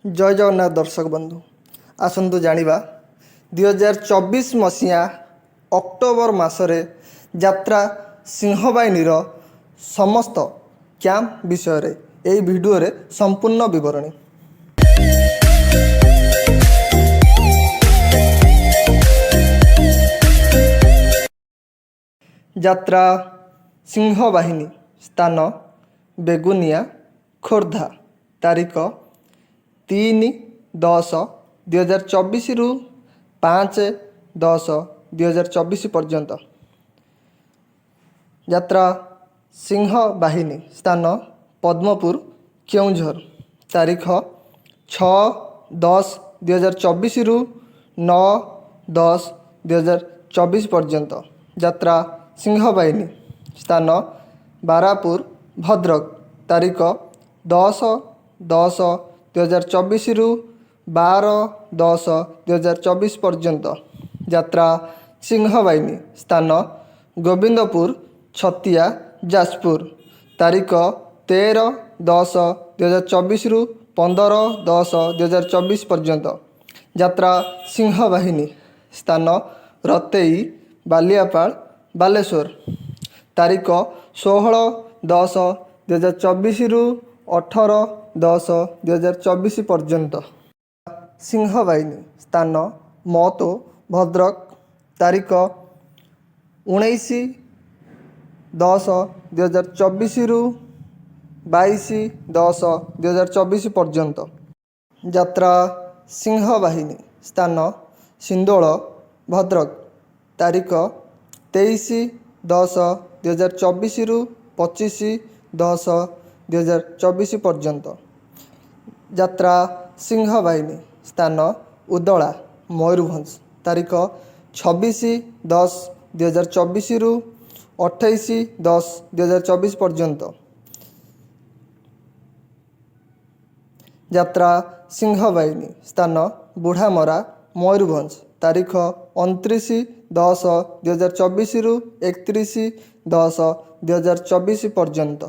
जय जगन्नाथ दर्शक बंधु आसतु जानिबा 2024 मसीहा अक्टोबर मासरे यात्रा सिंहबाहिनीर समस्त कैंप विषय रे एई वीडियो रे संपूर्ण विवरणी। यात्रा सिंहबाहिनी स्थान बेगुनिया खोर्धा तारीख 3-10-2024 रु 5-10-2024 पर्यंत। यात्रा सिंहबाहिनी स्थान पद्मपुर केउंझर तारीख 6-10-2024 रु 9-10-2024 पर्यंत। यात्रा सिंहबाहिनी स्थान बारापुर भद्रक तारीख 10-10-2024 रु 12-10-2024 पर्यंत। यात्रा सिंहबाहिनी स्थान गोविंदपुर छतिया जाजपुर तारीख 13-10-2024 रु 15-10-2024 पर्यंत। यात्रा सिंहबाहिनी स्थान रतेई बालियापाल बालेश्वर तारीख 16-10-2024 रु 18-10-2024 पर्यंत। सिंहबाहिनी स्थान मौतो भद्रक तारीख 19-10-2024 रु 22-10-2024 पर्यंत। यात्रा सिंहबाहिनी स्थान सिंदोल भद्रक तारीख 23-10-2024 रु 25-10-2024 पर्यंत। यात्रा सिंहबाहिनी स्थान उदला मयूरभंज तारीख 26-10-2024 रु 28-10-2024 पर्यंत। यात्रा सिंहबाहिनी स्थान बुढ़ामरा मयूरभंज तारीख 29-10-2024 रु 31-10-2024 पर्यंत।